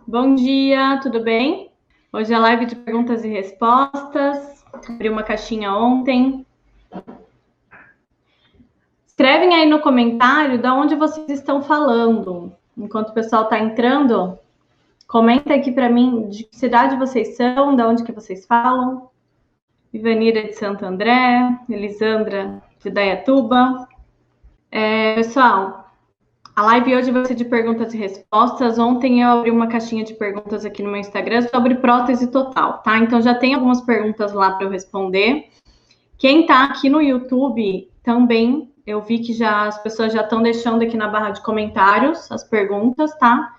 Bom dia, tudo bem? Hoje é a live de perguntas e respostas. Abri uma caixinha ontem. Escrevem aí no comentário de onde vocês estão falando. Enquanto o pessoal está entrando, comenta aqui para mim de que cidade vocês são, de onde que vocês falam. Ivanira de Santo André, Elisandra de Dayatuba. Pessoal, a live hoje vai ser de perguntas e respostas. Ontem eu abri uma caixinha de perguntas aqui no meu Instagram sobre prótese total, tá? Então já tem algumas perguntas lá para eu responder. Quem tá aqui no YouTube também, eu vi que já as pessoas já estão deixando aqui na barra de comentários as perguntas, tá?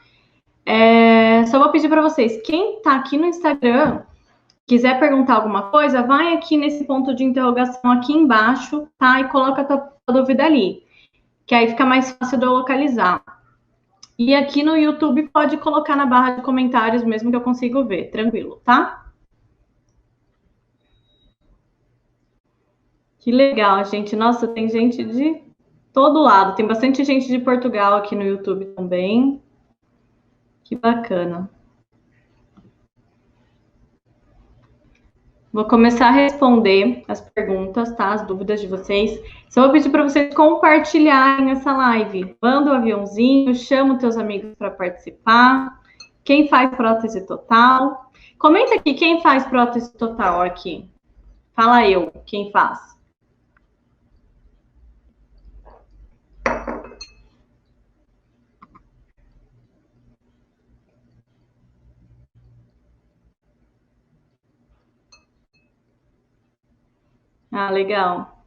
Só vou pedir para vocês, quem tá aqui no Instagram, quiser perguntar alguma coisa, vai aqui nesse ponto de interrogação aqui embaixo, tá? E coloca a tua dúvida ali, que aí fica mais fácil de eu localizar. E aqui no YouTube pode colocar na barra de comentários mesmo que eu consigo ver, tranquilo, tá? Que legal, gente. Nossa, tem gente de todo lado. Tem bastante gente de Portugal aqui no YouTube também. Que bacana. Vou começar a responder as perguntas, tá? As dúvidas de vocês. Só vou pedir para vocês compartilharem essa live. Manda o aviãozinho, chama os teus amigos para participar. Quem faz prótese total? Comenta aqui quem faz prótese total aqui. Fala eu, quem faz. Ah, legal.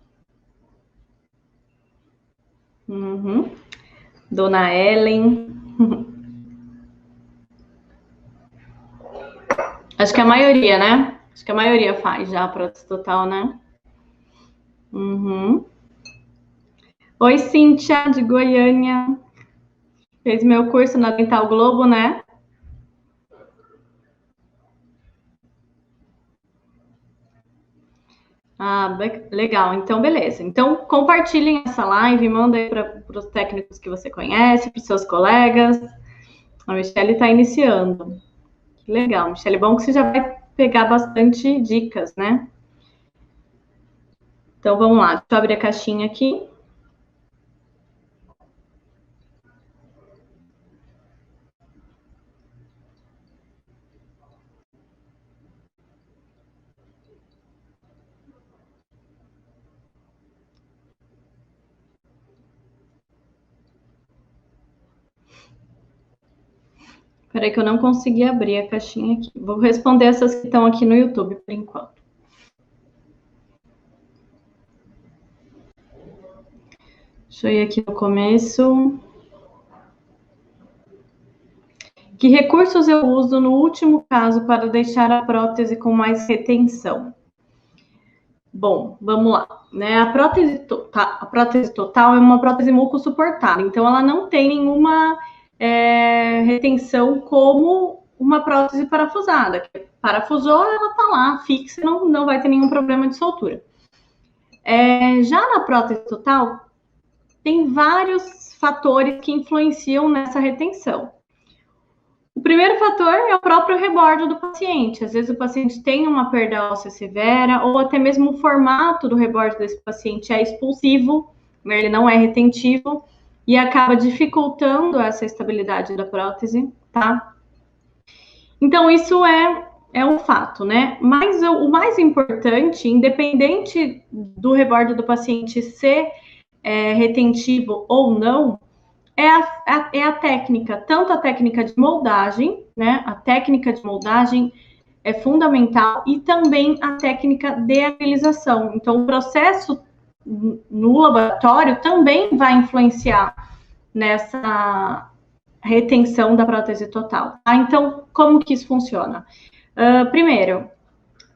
Uhum. Dona Ellen. Acho que a maioria, né? Acho que a maioria faz já a prótese total, né? Uhum. Oi, Cíntia, de Goiânia. Fez meu curso na Dental Globo, né? Ah, legal. Então, beleza. Então, compartilhem essa live, mandem para os técnicos que você conhece, para os seus colegas. A Michelle está iniciando. Que legal, Michelle. Bom que você já vai pegar bastante dicas, né? Então, vamos lá. Deixa eu abrir a caixinha aqui. Peraí que eu não consegui abrir a caixinha aqui. Vou responder essas que estão aqui no YouTube por enquanto. Deixa eu ir aqui no começo. Que recursos eu uso no último caso para deixar a prótese com mais retenção? Bom, vamos lá. Né? A prótese total é uma prótese mucosuportável, então ela não tem nenhuma retenção como uma prótese parafusada. Parafusou, ela está lá, fixa, não vai ter nenhum problema de soltura. Já na prótese total, tem vários fatores que influenciam nessa retenção. O primeiro fator é o próprio rebordo do paciente. Às vezes o paciente tem uma perda óssea severa ou até mesmo o formato do rebordo desse paciente é expulsivo, ele não é retentivo e acaba dificultando essa estabilidade da prótese, tá? Então isso é um fato, né? Mas o mais importante, independente do rebordo do paciente ser retentivo ou não, é a técnica, tanto a técnica de moldagem, né? A técnica de moldagem é fundamental e também a técnica de acrilização. Então, o processo no laboratório também vai influenciar nessa retenção da prótese total. Tá? Então, como que isso funciona? Primeiro,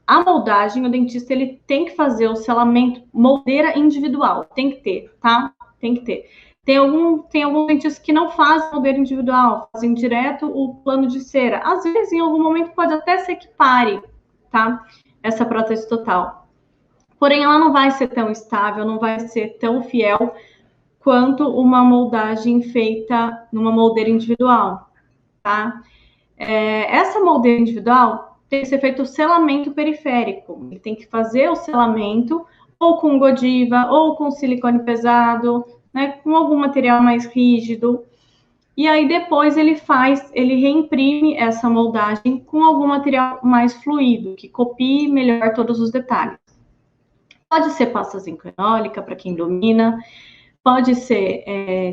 a moldagem, o dentista ele tem que fazer o selamento moldeira individual, tem que ter, tá? Tem que ter. Tem alguns dentistas que não fazem moldeira individual, fazem direto o plano de cera. Às vezes, em algum momento, pode até ser que pare, tá? Essa prótese total. Porém, ela não vai ser tão estável, não vai ser tão fiel quanto uma moldagem feita numa moldeira individual, tá? essa moldeira individual tem que ser feito o selamento periférico. Ele tem que fazer o selamento ou com Godiva, ou com silicone pesado, né, com algum material mais rígido. E aí depois ele reimprime essa moldagem com algum material mais fluido, que copie melhor todos os detalhes. Pode ser pasta zinco enólica, para quem domina, pode ser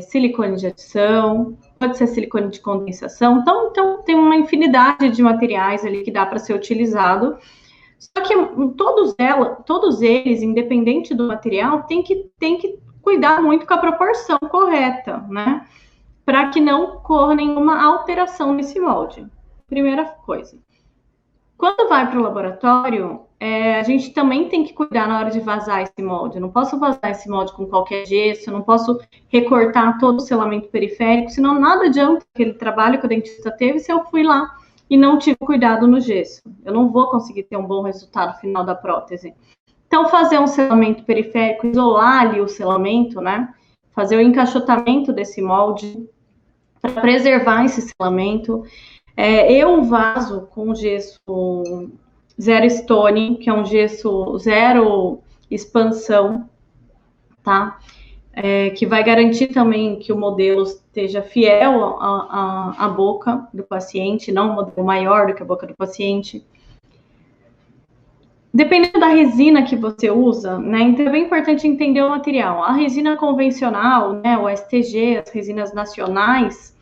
silicone de adição, pode ser silicone de condensação. Então tem uma infinidade de materiais ali que dá para ser utilizado. Só que todos eles, independente do material, tem que cuidar muito com a proporção correta, né? Para que não ocorra nenhuma alteração nesse molde. Primeira coisa. Quando vai para o laboratório, a gente também tem que cuidar na hora de vazar esse molde. Eu não posso vazar esse molde com qualquer gesso, eu não posso recortar todo o selamento periférico, senão nada adianta aquele trabalho que o dentista teve se eu fui lá e não tive cuidado no gesso. Eu não vou conseguir ter um bom resultado final da prótese. Então, fazer um selamento periférico, isolar ali o selamento, né? Fazer o encaixotamento desse molde para preservar esse selamento. Eu vaso com gesso zero stone, que é um gesso zero expansão, tá? Que vai garantir também que o modelo esteja fiel à boca do paciente, não um modelo maior do que a boca do paciente. Dependendo da resina que você usa, né? Então é bem importante entender o material. A resina convencional, né? O STG, as resinas nacionais,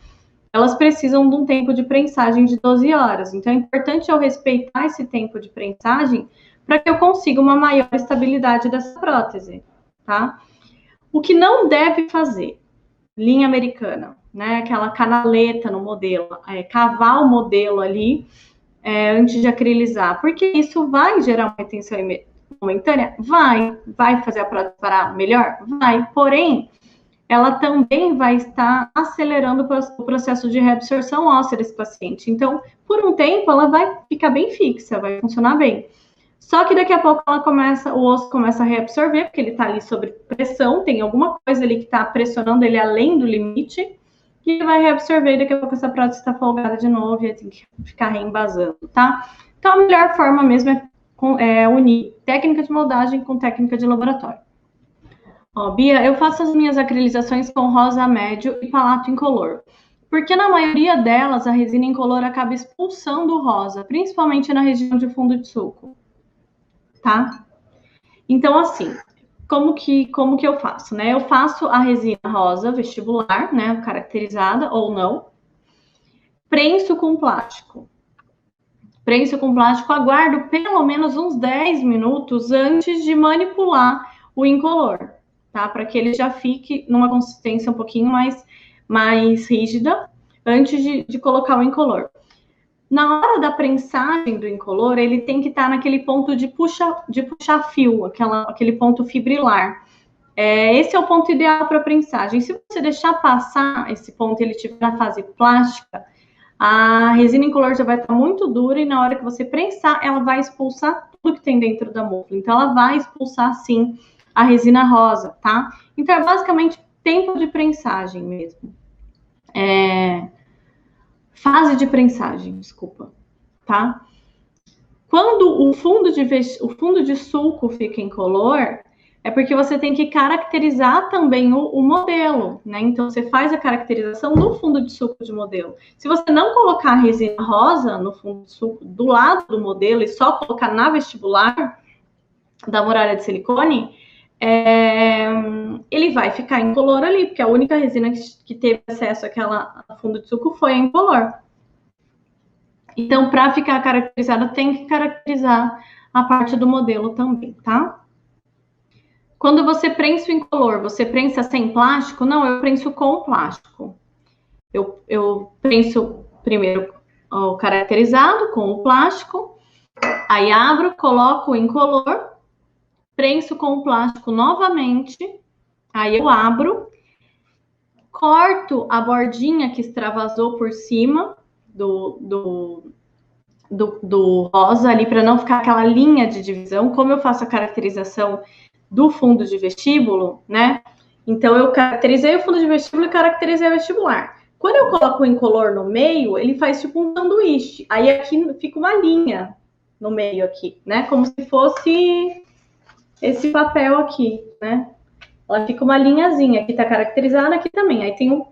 elas precisam de um tempo de prensagem de 12 horas. Então, é importante eu respeitar esse tempo de prensagem para que eu consiga uma maior estabilidade dessa prótese, tá? O que não deve fazer, linha americana, né? Aquela canaleta no modelo, cavar o modelo ali antes de acrilizar, porque isso vai gerar uma retenção momentânea? Vai fazer a prótese parar melhor? Vai, porém, ela também vai estar acelerando o processo de reabsorção óssea desse paciente. Então, por um tempo, ela vai ficar bem fixa, vai funcionar bem. Só que daqui a pouco o osso começa a reabsorver, porque ele está ali sob pressão, tem alguma coisa ali que está pressionando ele além do limite, e ele vai reabsorver, e daqui a pouco essa prótese está folgada de novo, e tem que ficar reembasando, tá? Então, a melhor forma mesmo é unir técnica de moldagem com técnica de laboratório. Bia, eu faço as minhas acrilizações com rosa médio e palato incolor, porque na maioria delas a resina incolor acaba expulsando o rosa, principalmente na região de fundo de sulco, tá? Então, assim, como que eu faço, né? Eu faço a resina rosa vestibular, né, caracterizada ou não, prenso com plástico. Aguardo pelo menos uns 10 minutos antes de manipular o incolor, tá? Para que ele já fique numa consistência um pouquinho mais rígida antes de colocar o incolor. Na hora da prensagem do incolor, ele tem que estar naquele ponto de puxar fio, aquele ponto fibrilar. Esse é o ponto ideal para prensagem. Se você deixar passar esse ponto e ele estiver na fase plástica, a resina incolor já vai estar muito dura e na hora que você prensar, ela vai expulsar tudo que tem dentro da mofla. Então, ela vai expulsar, sim, a resina rosa, tá? Então, é basicamente tempo de prensagem mesmo. Fase de prensagem, desculpa, tá? Quando o fundo de sulco fica incolor, é porque você tem que caracterizar também o modelo, né? Então, você faz a caracterização do fundo de sulco de modelo. Se você não colocar a resina rosa no fundo de sulco do lado do modelo e só colocar na vestibular da muralha de silicone, ele vai ficar incolor ali, porque a única resina que teve acesso àquela fundo de sulco foi a incolor. Então, para ficar caracterizada, tem que caracterizar a parte do modelo também, tá? Quando você prensa o incolor, você prensa sem plástico? Não, eu prenso com plástico. Eu prenso primeiro o caracterizado com o plástico, aí abro, coloco o incolor, prenso com o plástico novamente, aí eu abro, corto a bordinha que extravasou por cima do rosa ali, para não ficar aquela linha de divisão. Como eu faço a caracterização do fundo de vestíbulo, né? Então, eu caracterizei o fundo de vestíbulo e caracterizei o vestibular. Quando eu coloco o incolor no meio, ele faz tipo um sanduíche. Aí aqui fica uma linha no meio aqui, né? Como se fosse esse papel aqui, né? Ela fica uma linhazinha. Aqui tá caracterizada, aqui também. Aí tem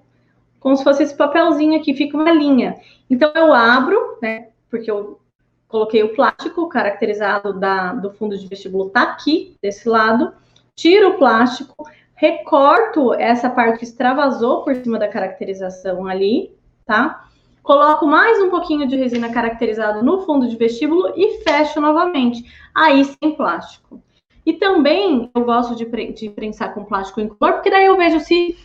como se fosse esse papelzinho aqui, fica uma linha. Então eu abro, né? Porque eu coloquei o plástico caracterizado do fundo de vestíbulo, tá aqui, desse lado. Tiro o plástico, recorto essa parte que extravasou por cima da caracterização ali, tá? Coloco mais um pouquinho de resina caracterizada no fundo de vestíbulo e fecho novamente. Aí sem plástico. E também eu gosto de prensar com plástico incolor, porque daí eu vejo se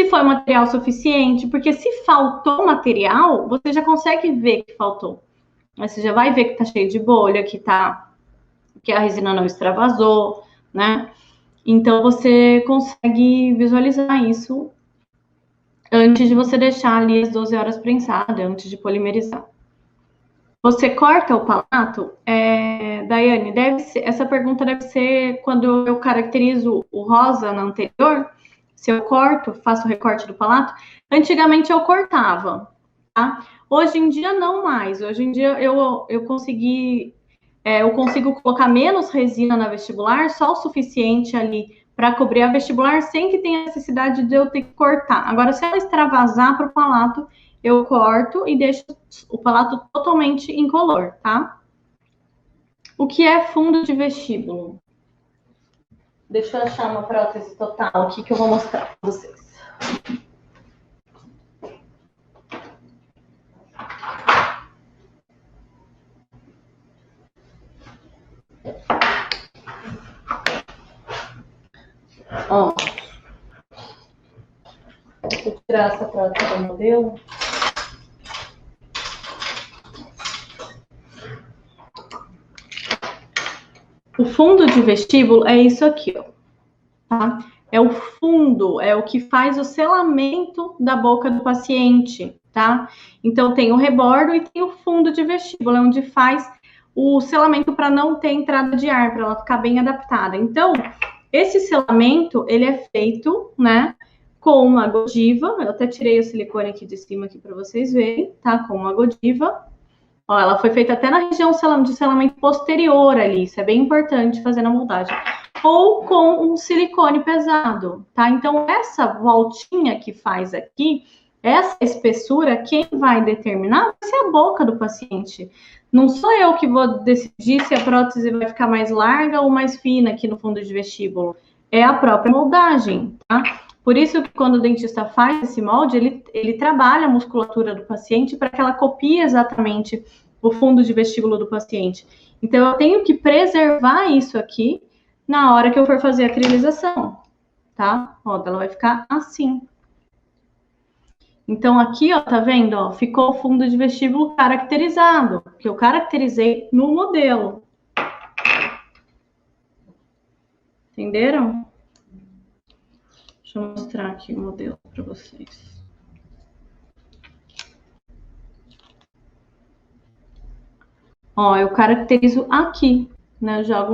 foi material suficiente, porque se faltou material, você já consegue ver que faltou. Aí você já vai ver que tá cheio de bolha, que a resina não extravasou, né? Então você consegue visualizar isso antes de você deixar ali as 12 horas prensada, antes de polimerizar. Você corta o palato? Daiane, essa pergunta deve ser quando eu caracterizo o rosa na anterior, se eu corto, faço o recorte do palato. Antigamente eu cortava, tá? Hoje em dia não mais. Hoje em dia eu consigo colocar menos resina na vestibular, só o suficiente ali para cobrir a vestibular, sem que tenha necessidade de eu ter que cortar. Agora, se ela extravasar para o palato, eu corto e deixo o palato totalmente incolor, tá? O que é fundo de vestíbulo? Deixa eu achar uma prótese total aqui que eu vou mostrar para vocês. Ó, deixa eu tirar essa prótese do modelo. O fundo de vestíbulo é isso aqui, ó, tá? É o fundo, é o que faz o selamento da boca do paciente, tá? Então tem o rebordo e tem o fundo de vestíbulo, é onde faz o selamento para não ter entrada de ar, para ela ficar bem adaptada. Então, esse selamento, ele é feito, né, com uma godiva. Eu até tirei o silicone aqui de cima aqui para vocês verem, tá? Com uma godiva. Ó, ela foi feita até na região de selamento posterior ali, isso é bem importante fazer na moldagem. Ou com um silicone pesado, tá? Então, essa voltinha que faz aqui, essa espessura, quem vai determinar vai ser a boca do paciente. Não sou eu que vou decidir se a prótese vai ficar mais larga ou mais fina aqui no fundo de vestíbulo. É a própria moldagem, tá? Por isso que quando o dentista faz esse molde, ele trabalha a musculatura do paciente para que ela copie exatamente o fundo de vestíbulo do paciente. Então, eu tenho que preservar isso aqui na hora que eu for fazer a acrilização, tá? Ó, ela vai ficar assim. Então, aqui, ó, tá vendo? Ó, ficou o fundo de vestíbulo caracterizado, que eu caracterizei no modelo. Entenderam? Deixa eu mostrar aqui o modelo para vocês. Ó, eu caracterizo aqui, né? Eu jogo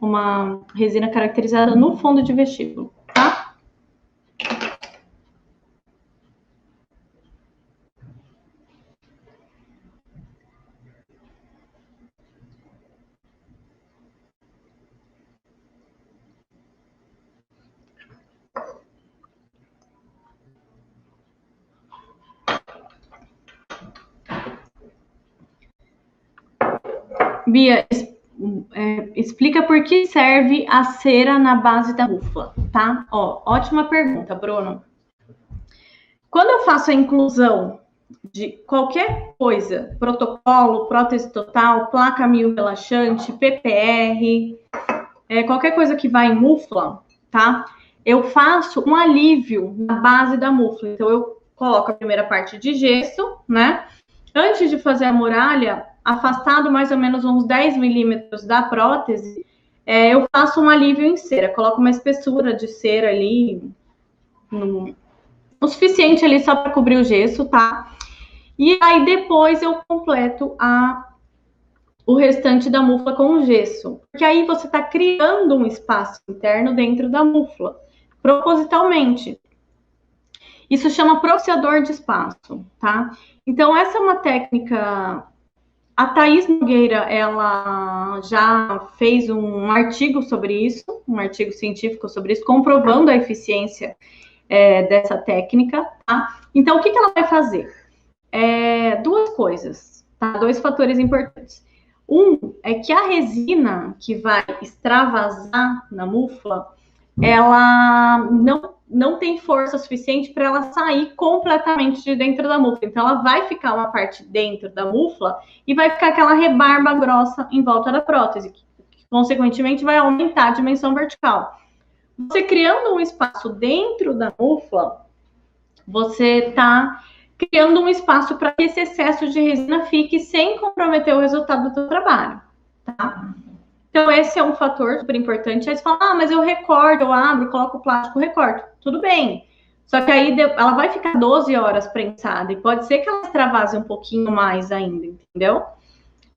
uma resina caracterizada no fundo de vestíbulo, tá? Bia, explica por que serve a cera na base da búfala, tá? Ó, ótima pergunta, Bruno. Quando eu faço a inclusão de qualquer coisa, protocolo, prótese total, placa mil relaxante, PPR, qualquer coisa que vai em mufla, tá? Eu faço um alívio na base da mufla. Então, eu coloco a primeira parte de gesso, né? Antes de fazer a muralha, afastado mais ou menos uns 10 milímetros da prótese, eu faço um alívio em cera. Coloco uma espessura de cera ali, o suficiente ali só para cobrir o gesso, tá? E aí depois eu completo o restante da mufla com o gesso. Porque aí você está criando um espaço interno dentro da mufla, propositalmente. Isso chama propiciador de espaço, tá? Então, essa é uma técnica. A Thaís Nogueira, ela já fez um artigo sobre isso, um artigo científico sobre isso, comprovando a eficiência dessa técnica, tá? Então, o que ela vai fazer? Duas coisas, tá? Dois fatores importantes. Um é que a resina que vai extravasar na mufla, ela não tem força suficiente para ela sair completamente de dentro da mufla. Então, ela vai ficar uma parte dentro da mufla e vai ficar aquela rebarba grossa em volta da prótese, que consequentemente vai aumentar a dimensão vertical. Você criando um espaço dentro da mufla, você está criando um espaço para que esse excesso de resina fique sem comprometer o resultado do seu trabalho, tá? Então, esse é um fator super importante. Aí você fala, mas eu recorto, eu abro, coloco o plástico, recorto. Tudo bem. Só que aí ela vai ficar 12 horas prensada e pode ser que ela extravase um pouquinho mais ainda, entendeu?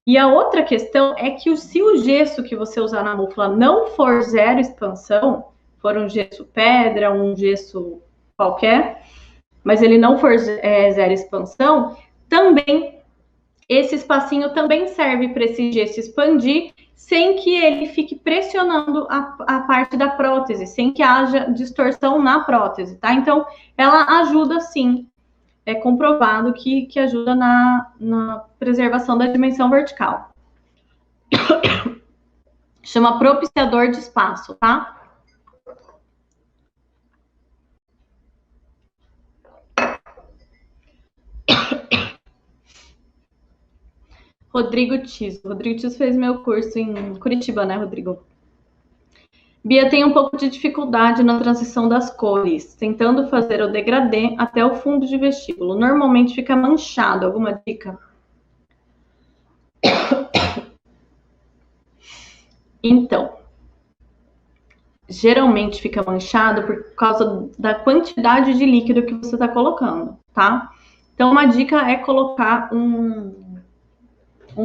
E a outra questão é que se o gesso que você usar na mufla não for zero expansão, for um gesso pedra, um gesso qualquer, mas ele não for zero expansão, também esse espacinho também serve para esse gesso expandir sem que ele fique pressionando a parte da prótese, sem que haja distorção na prótese, tá? Então, ela ajuda sim, é comprovado que ajuda na preservação da dimensão vertical. Chama propiciador de espaço, tá? Rodrigo Tiso. Rodrigo Tiso fez meu curso em Curitiba, né, Rodrigo? Bia tem um pouco de dificuldade na transição das cores, tentando fazer o degradê até o fundo de vestíbulo. Normalmente fica manchado. Alguma dica? Então, geralmente fica manchado por causa da quantidade de líquido que você está colocando, tá? Então, uma dica é colocar um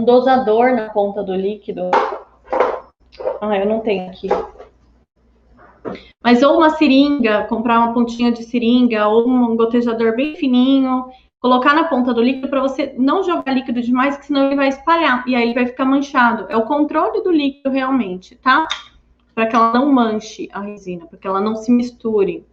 dosador na ponta do líquido. Eu não tenho aqui. Mas ou uma seringa, comprar uma pontinha de seringa, ou um gotejador bem fininho, colocar na ponta do líquido para você não jogar líquido demais, que senão ele vai espalhar, e aí ele vai ficar manchado. É o controle do líquido realmente, tá? Para que ela não manche a resina, para que ela não se misture.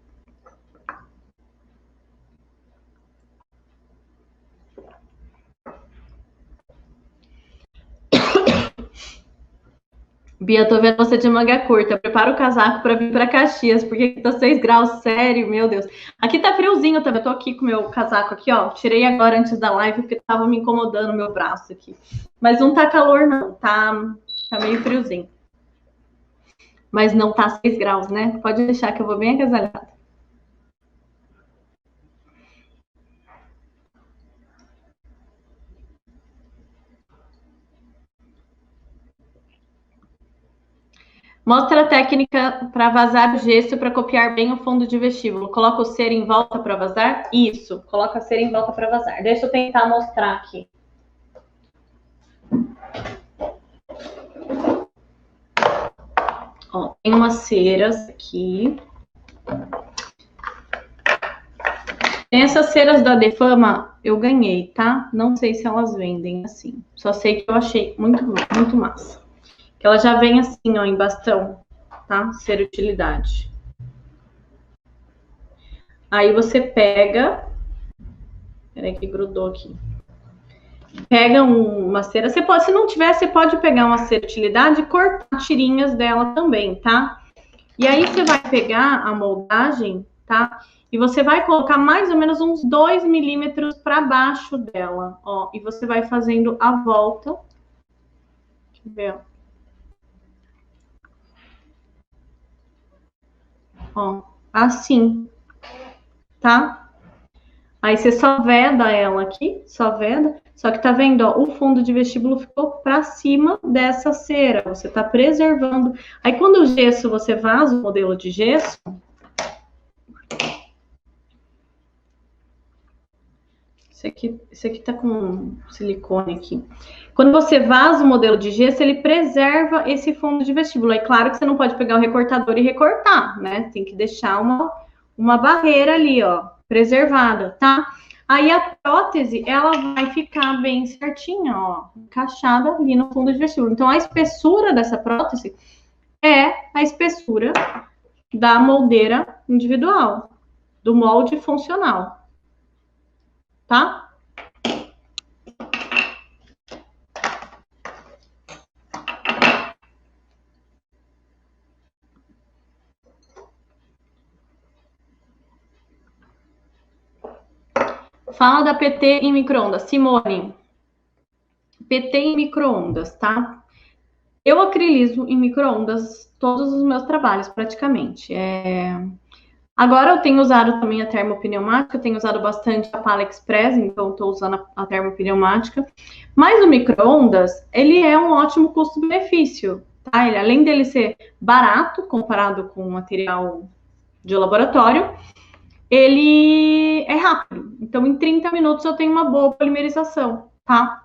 Bia, tô vendo você de manga curta. Prepara o casaco para vir para Caxias, porque aqui tá 6 graus, sério, meu Deus. Aqui tá friozinho também. Eu tô aqui com o meu casaco aqui, ó. Tirei agora antes da live porque tava me incomodando o meu braço aqui. Mas não tá calor, não. Tá meio friozinho. Mas não tá 6 graus, né? Pode deixar que eu vou bem agasalhada. Mostra a técnica para vazar o gesso para copiar bem o fundo de vestíbulo. Coloca o cera em volta para vazar? Isso, coloca a cera em volta para vazar. Deixa eu tentar mostrar aqui. Ó, tem umas ceras aqui. Tem essas ceras da Defama, eu ganhei, tá? Não sei se elas vendem assim. Só sei que eu achei muito, muito massa. Que ela já vem assim, ó, em bastão, tá? Ser utilidade. Aí você pega... Peraí que grudou aqui. Pega uma cera... Você pode, se não tiver, você pode pegar uma cera utilidade e cortar tirinhas dela também, tá? E aí você vai pegar a moldagem, tá? E você vai colocar mais ou menos uns 2 milímetros para baixo dela, ó. E você vai fazendo a volta. Deixa eu ver, ó, assim, tá? Aí você só veda ela aqui, só veda, só que tá vendo, ó, o fundo de vestíbulo ficou pra cima dessa cera, você tá preservando. Aí quando o gesso, você vaza o modelo de gesso, esse aqui tá com silicone aqui. Quando você vaza o modelo de gesso, ele preserva esse fundo de vestíbulo. É claro que você não pode pegar o recortador e recortar, né? Tem que deixar uma barreira ali, ó, preservada, tá? Aí a prótese, ela vai ficar bem certinha, ó, encaixada ali no fundo de vestíbulo. Então, a espessura dessa prótese é a espessura da moldeira individual, do molde funcional, tá? Fala da PT em micro-ondas. Simone, PT em micro-ondas, tá? Eu acrilizo em micro-ondas todos os meus trabalhos, praticamente. Agora eu tenho usado também a termopneumática, tenho usado bastante a Pala Express, então estou usando a termopneumática. Mas o micro-ondas, ele é um ótimo custo-benefício, tá? Ele, além dele ser barato, comparado com o material de laboratório, ele é rápido. Então, em 30 minutos eu tenho uma boa polimerização, tá?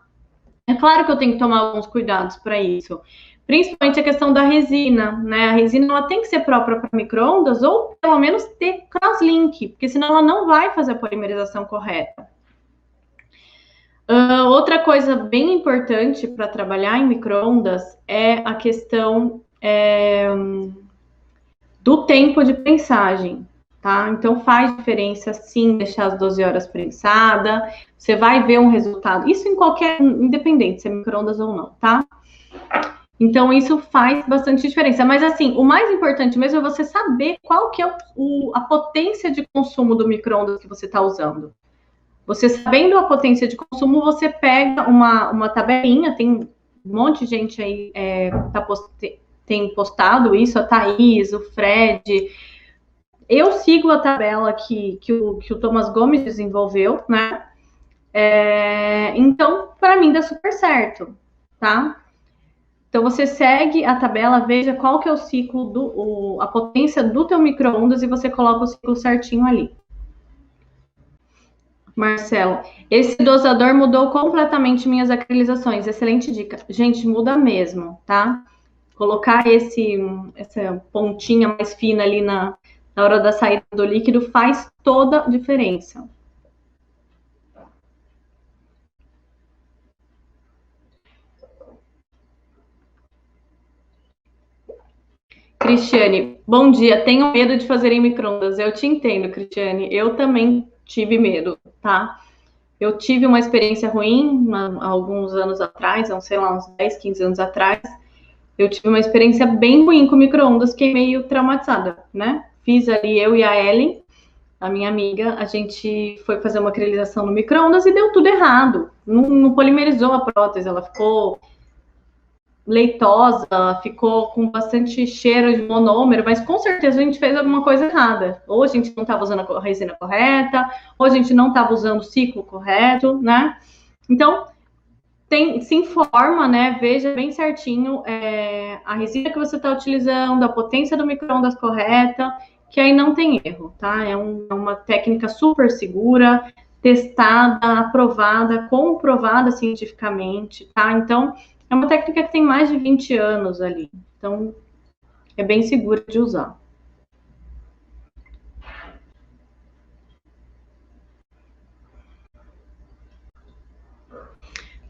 É claro que eu tenho que tomar alguns cuidados para isso. Principalmente a questão da resina, né? A resina ela tem que ser própria para micro-ondas ou pelo menos ter crosslink, porque senão ela não vai fazer a polimerização correta. Outra coisa bem importante para trabalhar em micro-ondas é a questão do tempo de prensagem, tá? Então faz diferença sim deixar as 12 horas prensada, você vai ver um resultado, isso em qualquer, independente se é micro-ondas ou não, tá? Então isso faz bastante diferença, mas assim, o mais importante mesmo é você saber qual que é a potência de consumo do micro-ondas que você está usando. Você sabendo a potência de consumo, você pega uma tabelinha, tem um monte de gente aí tem postado isso, a Thaís, o Fred. Eu sigo a tabela que o Thomas Gomes desenvolveu, né? Então, para mim, dá super certo, tá? Então, você segue a tabela, veja qual que é o ciclo, a potência do teu micro-ondas e você coloca o ciclo certinho ali. Marcelo, esse dosador mudou completamente minhas acrilizações. Excelente dica. Gente, muda mesmo, tá? Colocar essa pontinha mais fina ali na hora da saída do líquido faz toda a diferença. Cristiane, bom dia. Tenho medo de fazer em micro-ondas. Eu te entendo, Cristiane. Eu também tive medo, tá? Eu tive uma experiência ruim há alguns anos atrás, sei lá, uns 10, 15 anos atrás. Eu tive uma experiência bem ruim com micro-ondas, fiquei meio traumatizada, né? Fiz ali, eu e a Ellen, a minha amiga, a gente foi fazer uma acrilização no micro-ondas e deu tudo errado. Não polimerizou a prótese, ela ficou leitosa, ficou com bastante cheiro de monômero, mas com certeza a gente fez alguma coisa errada. Ou a gente não estava usando a resina correta, ou a gente não estava usando o ciclo correto, né? Então, se informa, né? Veja bem certinho a resina que você está utilizando, a potência do micro-ondas correta, que aí não tem erro, tá? É uma técnica super segura, testada, aprovada, comprovada cientificamente, tá? Então, é uma técnica que tem mais de 20 anos ali. Então, é bem segura de usar.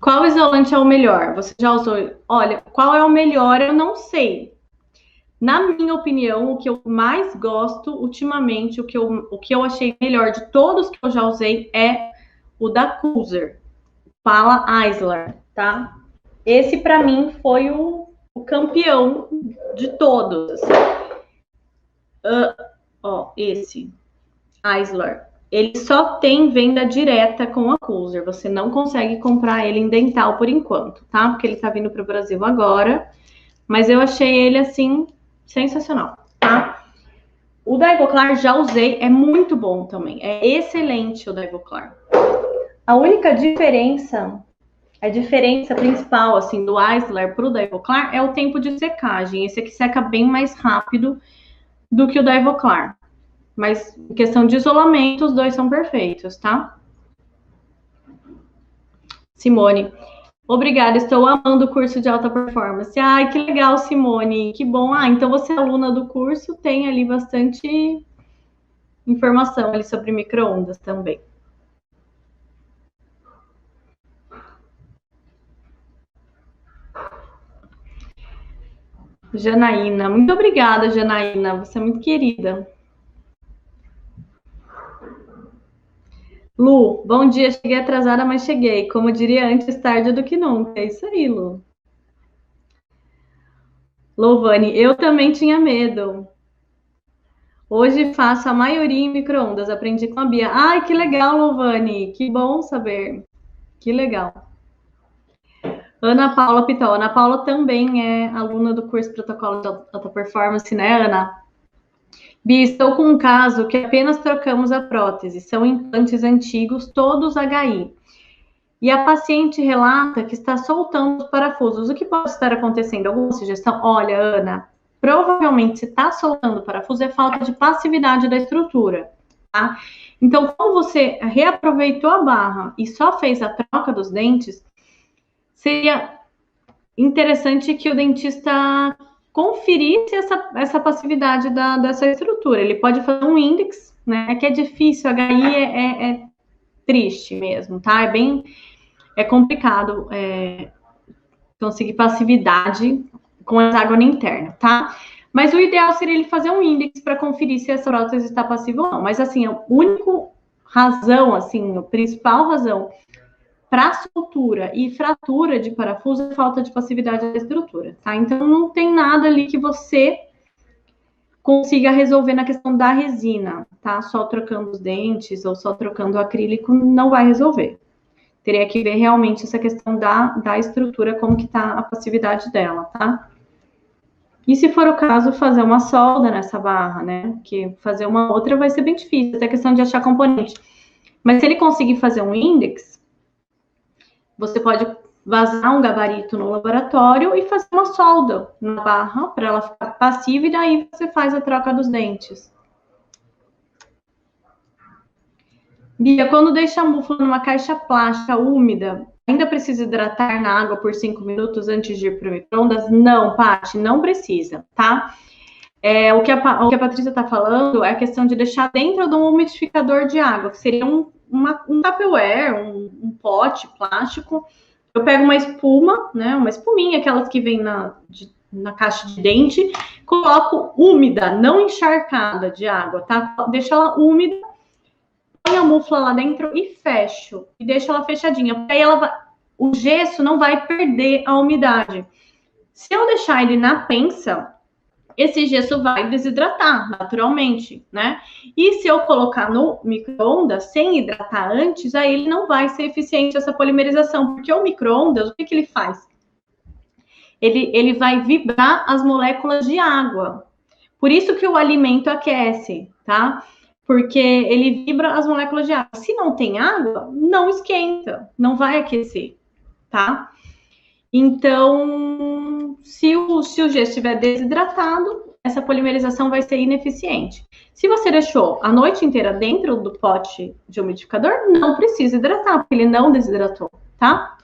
Qual isolante é o melhor? Você já usou? Olha, qual é o melhor eu não sei. Na minha opinião, o que eu mais gosto ultimamente, o que eu achei melhor de todos que eu já usei é o da Cooser, Pala Isler, tá? Esse para mim foi o campeão de todos. Esse Isler, ele só tem venda direta com a Cooser. Você não consegue comprar ele em dental por enquanto, tá? Porque ele tá vindo para o Brasil agora. Mas eu achei ele assim sensacional, tá? O da Ivoclar já usei, é muito bom também. É excelente o da Ivoclar. A única diferença, a diferença principal assim do Isler pro da Ivoclar é o tempo de secagem. Esse aqui seca bem mais rápido do que o da Ivoclar. Mas em questão de isolamento, os dois são perfeitos, tá? Simone, obrigada, estou amando o curso de alta performance. Ai, que legal, Simone, que bom. Então você é aluna do curso, tem ali bastante informação ali sobre micro-ondas também. Janaína, muito obrigada, Janaína, você é muito querida. Lu, bom dia, cheguei atrasada, mas cheguei. Como diria antes, tarde do que nunca. É isso aí, Lu. Lovane, eu também tinha medo. Hoje faço a maioria em micro-ondas, aprendi com a Bia. Ai, que legal, Lovane, que bom saber. Que legal. Ana Paula Pitol. Ana Paula também é aluna do curso Protocolo de Alta Performance, né, Ana? Bia, estou com um caso que apenas trocamos a prótese. São implantes antigos, todos HI. E a paciente relata que está soltando os parafusos. O que pode estar acontecendo? Alguma sugestão? Olha, Ana, provavelmente se está soltando o parafuso é falta de passividade da estrutura, tá? Então, como você reaproveitou a barra e só fez a troca dos dentes, seria interessante que o dentista conferisse essa passividade dessa estrutura. Ele pode fazer um índex, né? É que é difícil, HI é triste mesmo, tá? É complicado conseguir passividade com a hexágono interna, tá? Mas o ideal seria ele fazer um índex para conferir se essa prótese está passiva ou não. Mas assim, a única razão, assim, a principal razão para soltura e fratura de parafuso é falta de passividade da estrutura, tá? Então não tem nada ali que você consiga resolver na questão da resina, tá? Só trocando os dentes ou só trocando o acrílico não vai resolver. Teria que ver realmente essa questão da estrutura, como que tá a passividade dela, tá? E se for o caso, fazer uma solda nessa barra, né? Porque fazer uma outra vai ser bem difícil, até questão de achar componente. Mas se ele conseguir fazer um índex, você pode vazar um gabarito no laboratório e fazer uma solda na barra para ela ficar passiva e daí você faz a troca dos dentes. Bia, quando deixa a mufla numa caixa plástica úmida, ainda precisa hidratar na água por 5 minutos antes de ir para o micro-ondas? Não, Paty, não precisa, tá? O que a Patrícia está falando é a questão de deixar dentro de um umidificador de água, que seria um Tupperware, um pote plástico. Eu pego uma espuma, né? Uma espuminha, aquelas que vem na caixa de dente, coloco úmida, não encharcada de água, tá? Deixa ela úmida, põe a mufla lá dentro e fecho. E deixo ela fechadinha, porque aí o gesso não vai perder a umidade. Se eu deixar ele na pensa, esse gesso vai desidratar naturalmente, né? E se eu colocar no micro-ondas sem hidratar antes, aí ele não vai ser eficiente essa polimerização, porque o micro-ondas, o que ele faz? Ele vai vibrar as moléculas de água. Por isso que o alimento aquece, tá? Porque ele vibra as moléculas de água. Se não tem água, não esquenta, não vai aquecer, tá? Então, se o gesso estiver desidratado, essa polimerização vai ser ineficiente. Se você deixou a noite inteira dentro do pote de umidificador, não precisa hidratar, porque ele não desidratou, tá?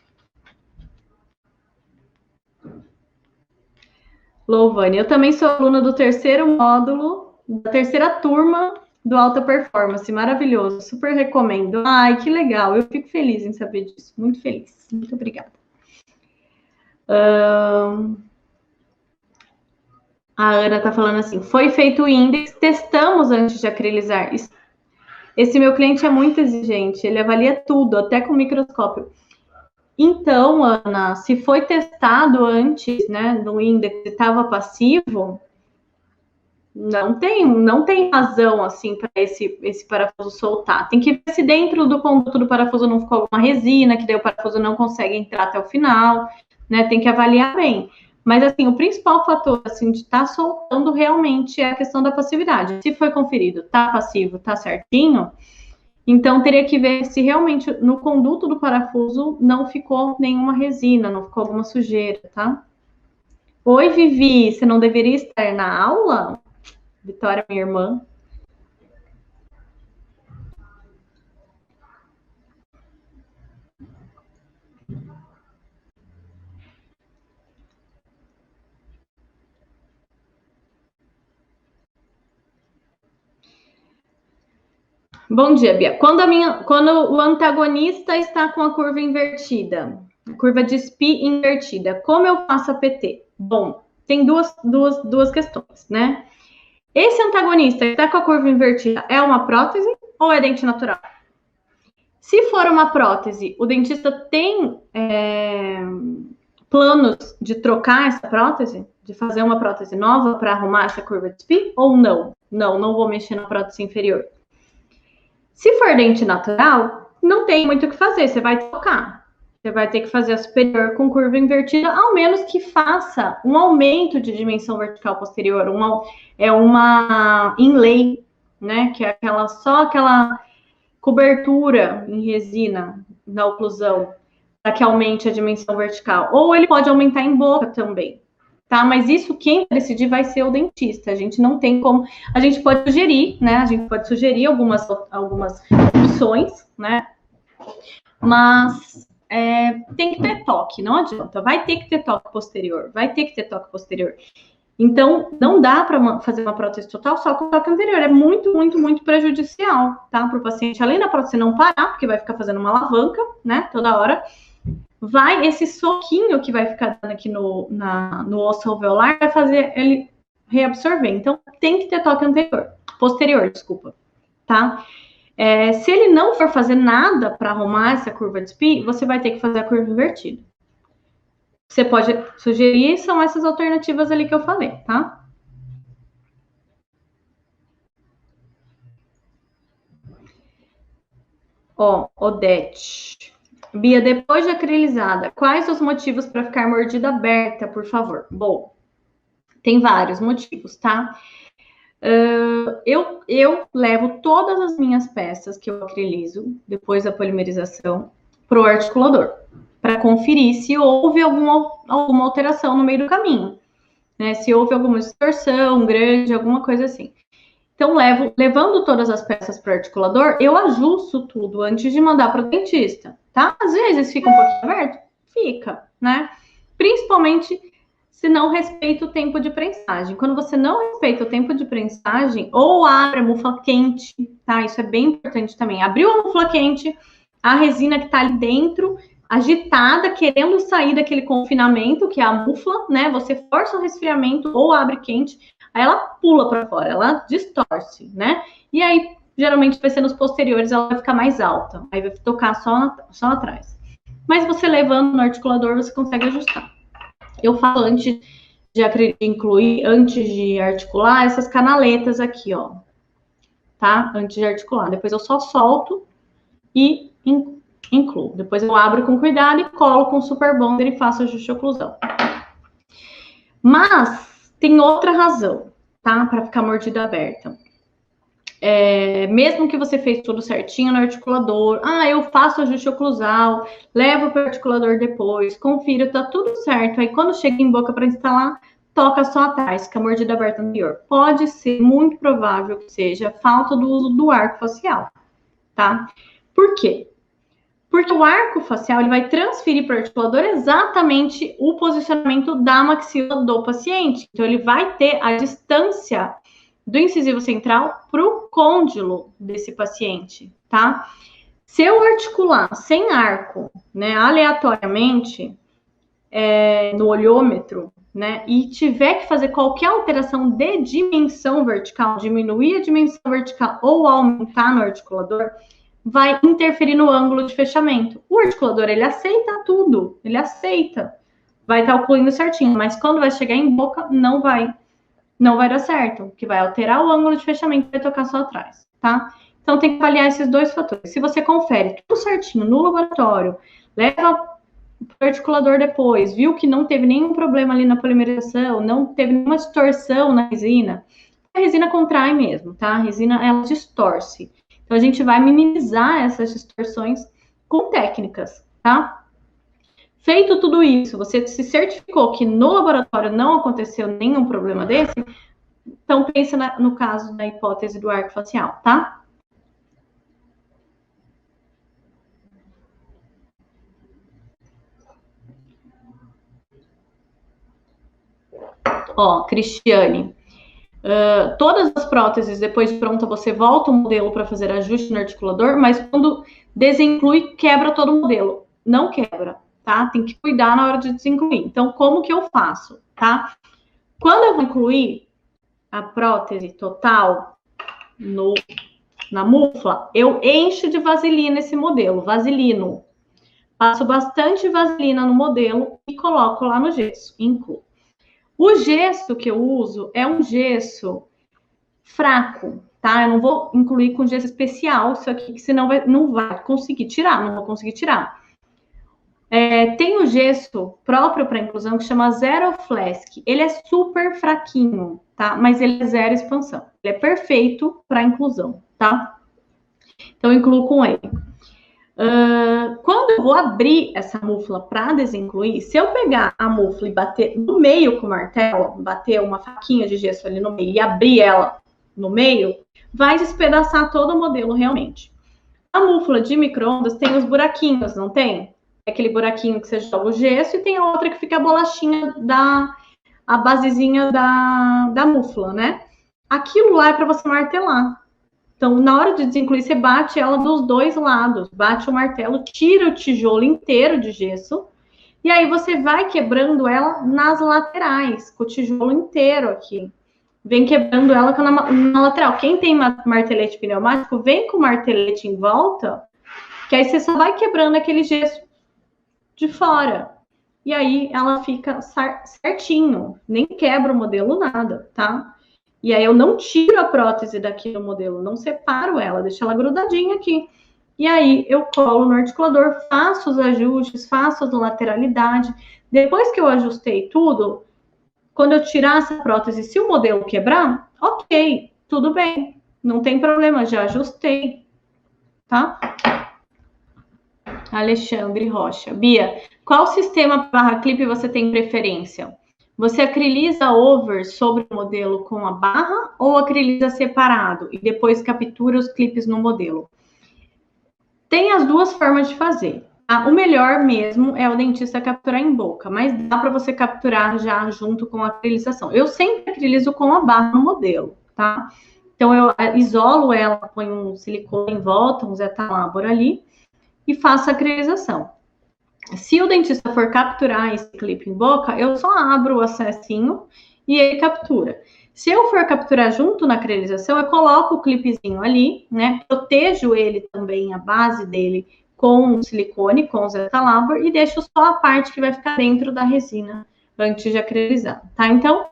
Louvane, eu também sou aluna do terceiro módulo, da terceira turma do Alta Performance, maravilhoso, super recomendo. Ai, que legal, eu fico feliz em saber disso, muito feliz, muito obrigada. A Ana tá falando assim, foi feito o índex, testamos antes de acrilizar. Esse meu cliente é muito exigente, ele avalia tudo, até com microscópio. Então, Ana, se foi testado antes, né, no índex e estava passivo, não tem razão assim para esse parafuso soltar. Tem que ver se dentro do conduto do parafuso não ficou alguma resina, que daí o parafuso não consegue entrar até o final, né? Tem que avaliar bem. Mas assim, o principal fator assim de estar tá soltando realmente é a questão da passividade. Se foi conferido, tá passivo, tá certinho, então teria que ver se realmente no conduto do parafuso não ficou nenhuma resina, não ficou alguma sujeira, tá? Oi, Vivi, você não deveria estar na aula? Vitória, minha irmã. Bom dia, Bia. Quando o antagonista está com a curva invertida, a curva de SPI invertida, como eu faço a PT? Bom, tem duas questões, né? Esse antagonista que está com a curva invertida é uma prótese ou é dente natural? Se for uma prótese, o dentista tem planos de trocar essa prótese? De fazer uma prótese nova para arrumar essa curva de SPI ou não? Não vou mexer na prótese inferior. Se for dente natural, não tem muito o que fazer, você vai trocar. Você vai ter que fazer a superior com curva invertida, ao menos que faça um aumento de dimensão vertical posterior, uma inlay, né? Que é só aquela cobertura em resina na oclusão, para que aumente a dimensão vertical. Ou ele pode aumentar em boca também, tá? Mas isso quem vai decidir vai ser o dentista. A gente não tem como. A gente pode sugerir, né? A gente pode sugerir algumas opções, né? Mas tem que ter toque, não adianta. Vai ter que ter toque posterior, vai ter que ter toque posterior. Então, não dá para fazer uma prótese total só com toque anterior. É muito, muito, muito prejudicial, tá? Para o paciente. Além da prótese não parar, porque vai ficar fazendo uma alavanca, né? Toda hora. Esse soquinho que vai ficar dando aqui no osso alveolar vai fazer ele reabsorver. Então, tem que ter toque posterior, desculpa, tá? Se ele não for fazer nada para arrumar essa curva de SPI, você vai ter que fazer a curva invertida. Você pode sugerir, são essas alternativas ali que eu falei, tá? Ó, Odete. Bia, depois de acrilizada, quais os motivos para ficar mordida aberta, por favor? Bom, tem vários motivos, tá? Eu levo todas as minhas peças que eu acrilizo, depois da polimerização, pro articulador, para conferir se houve alguma alteração no meio do caminho, né? Se houve alguma distorção grande, alguma coisa assim. Então, levando todas as peças para o articulador, eu ajusto tudo antes de mandar para o dentista, tá? Às vezes fica um pouquinho aberto? Fica, né? Principalmente se não respeita o tempo de prensagem. Quando você não respeita o tempo de prensagem, ou abre a mufla quente, tá? Isso é bem importante também. Abriu a mufla quente, a resina que tá ali dentro, agitada, querendo sair daquele confinamento, que é a mufla, né? Você força o resfriamento ou abre quente, aí ela pula para fora, ela distorce, né? E aí, geralmente, vai ser nos posteriores, ela vai ficar mais alta, aí vai tocar só atrás. Mas você levando no articulador, você consegue ajustar. Eu falo antes de incluir, antes de articular, essas canaletas aqui, ó, tá? Antes de articular. Depois eu só solto e incluo. Depois eu abro com cuidado e colo com super bonder e faço ajuste de oclusão. Mas tem outra razão, tá? Para ficar mordida aberta. Mesmo que você fez tudo certinho no articulador, eu faço ajuste oclusal, levo para o articulador depois, confiro, tá tudo certo. Aí quando chega em boca para instalar, toca só atrás, com a mordida aberta anterior. Pode ser muito provável que seja falta do uso do arco facial, tá? Por quê? Porque o arco facial ele vai transferir para o articulador exatamente o posicionamento da maxila do paciente. Então, ele vai ter a distância do incisivo central para o côndilo desse paciente, tá? Se eu articular sem arco, né, aleatoriamente, no olhômetro, né, e tiver que fazer qualquer alteração de dimensão vertical, diminuir a dimensão vertical ou aumentar no articulador, vai interferir no ângulo de fechamento. O articulador, ele aceita tudo, ele aceita, vai estar ocluindo certinho, mas quando vai chegar em boca, não vai dar certo, que vai alterar o ângulo de fechamento, vai tocar só atrás, tá? Então tem que avaliar esses dois fatores. Se você confere tudo certinho no laboratório, leva para o articulador depois, viu que não teve nenhum problema ali na polimerização, não teve nenhuma distorção na resina, a resina contrai mesmo, tá? A resina, ela distorce. Então, a gente vai minimizar essas distorções com técnicas, tá? Feito tudo isso, você se certificou que no laboratório não aconteceu nenhum problema desse, então pensa no caso da hipótese do arco facial, tá? Ó, Cristiane, Todas as próteses, depois de pronta, você volta o modelo para fazer ajuste no articulador, mas quando desinclui, quebra todo o modelo. Não quebra, tá? Tem que cuidar na hora de desincluir. Então, como que eu faço, tá? Quando eu vou incluir a prótese total na mufla, eu encho de vaselina esse modelo, vaselino. Passo bastante vaselina no modelo e coloco lá no gesso, incluo. O gesso que eu uso é um gesso fraco, tá? Eu não vou incluir com gesso especial isso aqui, que senão não vai conseguir tirar, não vou conseguir tirar. Tem o gesso próprio para inclusão que chama Zero Flask. Ele é super fraquinho, tá? Mas ele é zero expansão. Ele é perfeito para inclusão, tá? Então, eu incluo com ele. Quando eu vou abrir essa mufla para desincluir, se eu pegar a mufla e bater no meio com o martelo, bater uma faquinha de gesso ali no meio e abrir ela no meio, vai despedaçar todo o modelo realmente. A mufla de micro-ondas tem os buraquinhos, não tem? Aquele buraquinho que você joga o gesso e tem a outra que fica a bolachinha a basezinha da mufla, né? Aquilo lá é para você martelar. Então, na hora de desincluir, você bate ela dos dois lados, bate o martelo, tira o tijolo inteiro de gesso, e aí você vai quebrando ela nas laterais, com o tijolo inteiro aqui. Vem quebrando ela na lateral. Quem tem martelete pneumático, vem com o martelete em volta, que aí você só vai quebrando aquele gesso de fora. E aí ela fica certinho, nem quebra o modelo, nada, tá? E aí eu não tiro a prótese daqui do modelo, não separo ela, deixo ela grudadinha aqui. E aí eu colo no articulador, faço os ajustes, faço a lateralidade. Depois que eu ajustei tudo, quando eu tirar essa prótese, se o modelo quebrar, ok, tudo bem, não tem problema, já ajustei, tá? Alexandre Rocha. Bia, qual sistema barra clipe você tem preferência? Você acriliza over sobre o modelo com a barra ou acriliza separado e depois captura os clipes no modelo? Tem as duas formas de fazer. Tá? O melhor mesmo é o dentista capturar em boca, mas dá para você capturar já junto com a acrilização. Eu sempre acrilizo com a barra no modelo, tá? Então eu isolo ela, ponho um silicone em volta, um Zetalabor ali e faço a acrilização. Se o dentista for capturar esse clipe em boca, eu só abro o acessinho e ele captura. Se eu for capturar junto na acrilização, eu coloco o clipezinho ali, né? Protejo ele também, a base dele, com o silicone, com o Zetalabor, e deixo só a parte que vai ficar dentro da resina antes de acrilizar, tá? Então,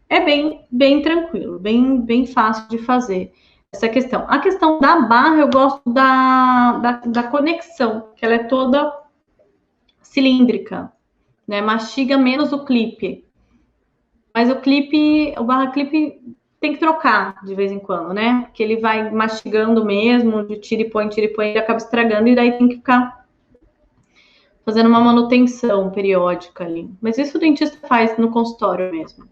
é bem tranquilo, bem fácil de fazer essa questão. A questão da barra, eu gosto da conexão, que ela é toda cilíndrica, né? Mastiga menos o clipe. Mas o barra clipe tem que trocar de vez em quando, né? Porque ele vai mastigando mesmo, de tira e põe, ele acaba estragando e daí tem que ficar fazendo uma manutenção periódica ali. Mas isso o dentista faz no consultório mesmo.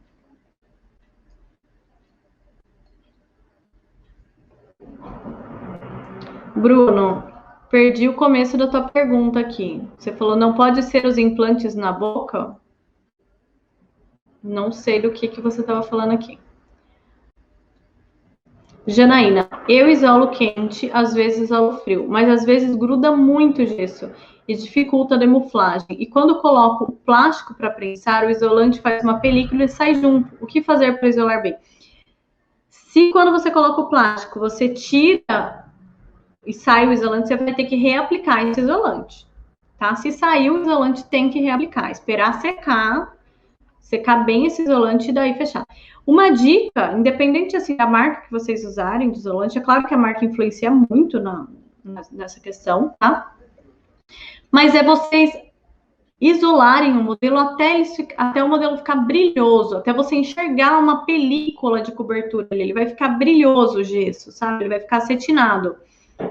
Bruno, perdi o começo da tua pergunta aqui. Você falou, não pode ser os implantes na boca? Não sei do que você estava falando aqui. Janaína, eu isolo quente, às vezes isolo frio, mas às vezes gruda muito gesso e dificulta a demuflagem. E quando coloco o plástico para prensar, o isolante faz uma película e sai junto. O que fazer para isolar bem? Se quando você coloca o plástico, você tira e sai o isolante, você vai ter que reaplicar esse isolante, tá? Se sair o isolante, tem que reaplicar, esperar secar bem esse isolante e daí fechar. Uma dica, independente assim da marca que vocês usarem de isolante, é claro que a marca influencia muito nessa questão, tá? Mas é vocês isolarem o modelo até o modelo ficar brilhoso, até você enxergar uma película de cobertura ali, ele vai ficar brilhoso o gesso, sabe? Ele vai ficar acetinado.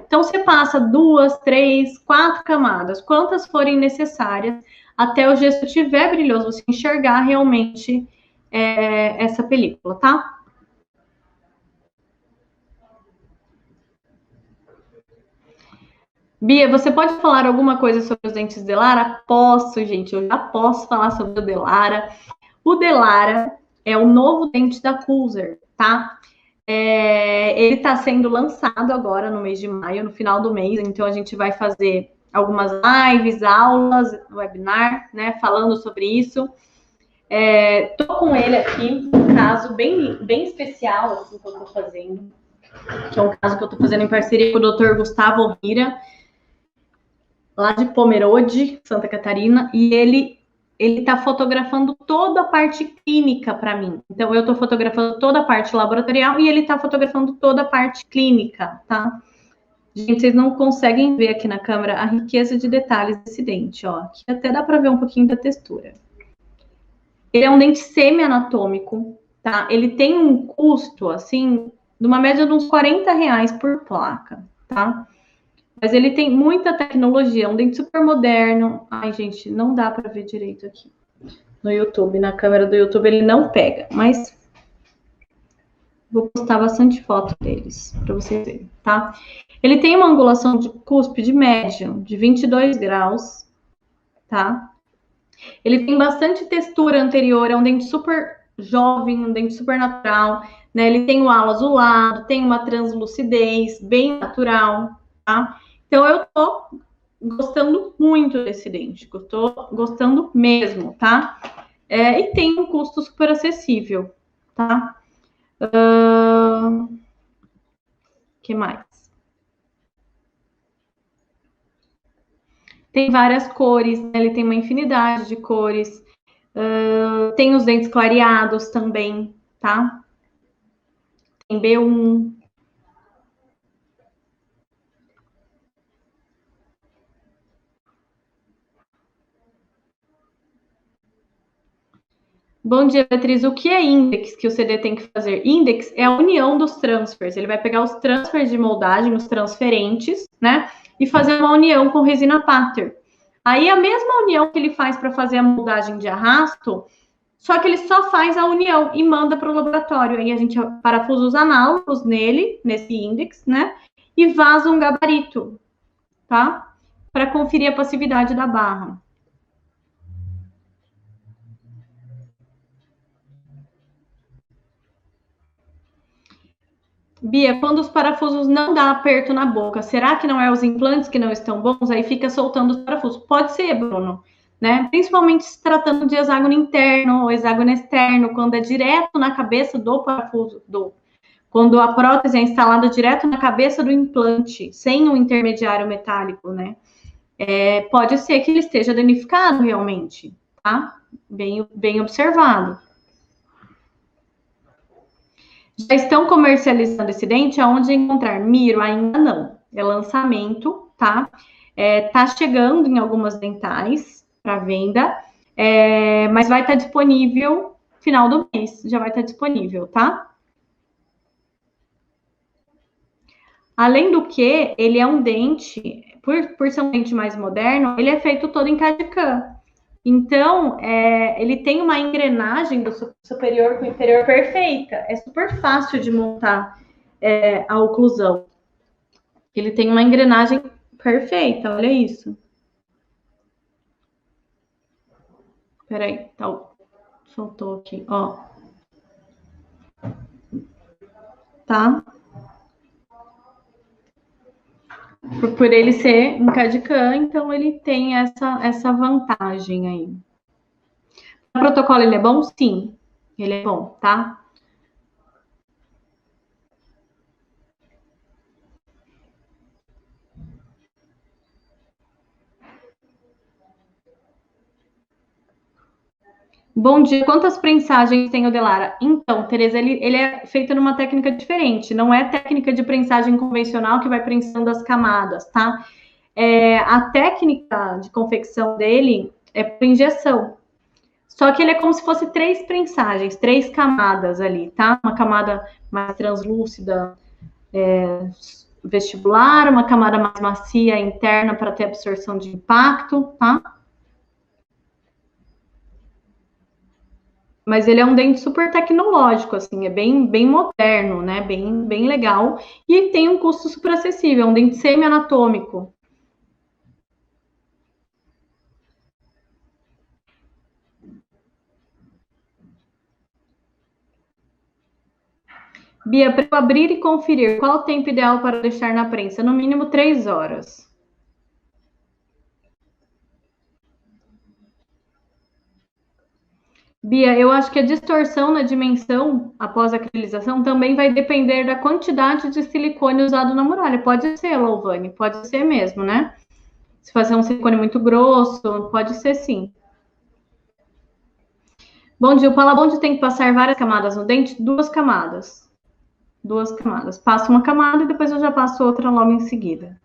Então, você passa 2, 3, 4 camadas, quantas forem necessárias, até o gesso estiver brilhoso, você enxergar realmente essa película, tá? Bia, você pode falar alguma coisa sobre os dentes Delara? Posso, gente, eu já posso falar sobre o Delara. O Delara é o novo dente da Coolzer, tá? Ele está sendo lançado agora no mês de maio, no final do mês, então a gente vai fazer algumas lives, aulas, webinar, né, falando sobre isso. Tô com ele aqui, um caso bem especial, assim, que eu tô fazendo, que é um caso que eu tô fazendo em parceria com o Dr. Gustavo Rira, lá de Pomerode, Santa Catarina, e ele está fotografando toda a parte clínica para mim. Então, eu estou fotografando toda a parte laboratorial e ele está fotografando toda a parte clínica, tá? Gente, vocês não conseguem ver aqui na câmera a riqueza de detalhes desse dente, ó. Aqui até dá para ver um pouquinho da textura. Ele é um dente semi-anatômico, tá? Ele tem um custo, assim, de uma média de uns R$ 40 por placa, tá? Mas ele tem muita tecnologia, é um dente super moderno. Ai, gente, não dá para ver direito aqui no YouTube, na câmera do YouTube ele não pega, mas vou postar bastante foto deles para vocês verem, tá? Ele tem uma angulação de cúspide média de 22 graus, tá? Ele tem bastante textura anterior, é um dente super jovem, um dente super natural, né? Ele tem o halo azulado, tem uma translucidez bem natural, tá? Então eu tô gostando muito desse dente, tô gostando mesmo, tá? E tem um custo super acessível, tá? Que mais? Tem várias cores, né? Ele tem uma infinidade de cores. Tem os dentes clareados também, tá? Tem B1. Bom dia, Beatriz. O que é index que o CD tem que fazer? Index é a união dos transfers. Ele vai pegar os transfers de moldagem, os transferentes, né? E fazer uma união com resina pattern. Aí a mesma união que ele faz para fazer a moldagem de arrasto, só que ele só faz a união e manda para o laboratório. Aí a gente parafusa os análogos nele, nesse index, né? E vaza um gabarito, tá? Para conferir a passividade da barra. Bia, quando os parafusos não dá aperto na boca, será que não é os implantes que não estão bons? Aí fica soltando os parafusos. Pode ser, Bruno, né? Principalmente se tratando de hexágono interno ou hexágono externo, quando é direto na cabeça do parafuso, quando a prótese é instalada direto na cabeça do implante, sem um intermediário metálico, né? Pode ser que ele esteja danificado realmente, tá? Bem observado. Já estão comercializando esse dente? Aonde encontrar? Miro, ainda não. É lançamento, tá? Tá chegando em algumas dentais para venda, mas vai estar disponível final do mês. Já vai estar disponível, tá? Além do que, ele é um dente, por ser um dente mais moderno, ele é feito todo em CAD/CAM. Então, ele tem uma engrenagem do superior com o inferior perfeita. É super fácil de montar a oclusão. Ele tem uma engrenagem perfeita, olha isso. Peraí, tá, soltou aqui, ó. Tá? Por ele ser um CAD/CAM, então ele tem essa vantagem aí. O protocolo, ele é bom? Sim, ele é bom, tá? Bom dia, quantas prensagens tem o Delara? Então, Tereza, ele é feito numa técnica diferente, não é técnica de prensagem convencional que vai prensando as camadas, tá? A técnica de confecção dele é por injeção. Só que ele é como se fosse 3 prensagens, 3 camadas ali, tá? Uma camada mais translúcida, vestibular, uma camada mais macia interna para ter absorção de impacto, tá? Mas ele é um dente super tecnológico, assim, é bem moderno, né? Bem legal. E tem um custo super acessível, é um dente semi-anatômico. Bia, para eu abrir e conferir, qual o tempo ideal para deixar na prensa? No mínimo 3 horas. Bia, eu acho que a distorção na dimensão após a acrilização também vai depender da quantidade de silicone usado na muralha. Pode ser, Louvane, pode ser mesmo, né? Se fazer um silicone muito grosso, pode ser sim. Bom dia, o Palabonde tem que passar várias camadas no dente? 2 camadas. 2 camadas. Passo uma camada e depois eu já passo outra logo em seguida.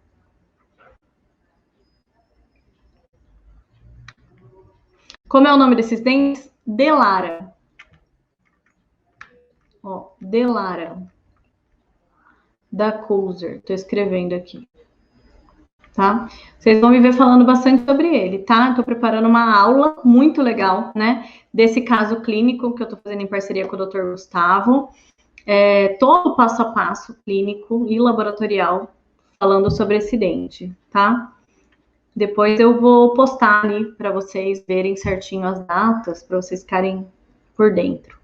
Como é o nome desses dentes? Delara. Ó, Delara. Da Coulser. Tô escrevendo aqui. Tá? Vocês vão me ver falando bastante sobre ele, tá? Estou preparando uma aula muito legal, né? Desse caso clínico que eu estou fazendo em parceria com o Dr. Gustavo. Todo o passo a passo clínico e laboratorial falando sobre esse dente, tá? Depois eu vou postar ali para vocês verem certinho as datas, para vocês ficarem por dentro.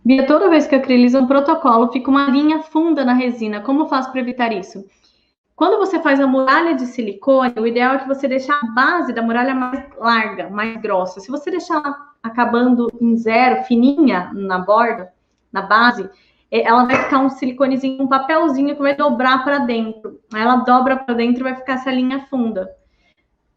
Bia, toda vez que acriliza um protocolo, fica uma linha funda na resina. Como faço para evitar isso? Quando você faz a muralha de silicone, o ideal é que você deixe a base da muralha mais larga, mais grossa. Se você deixar ela acabando em zero, fininha na borda, na base, ela vai ficar um siliconezinho, um papelzinho que vai dobrar para dentro. Ela dobra para dentro e vai ficar essa linha funda.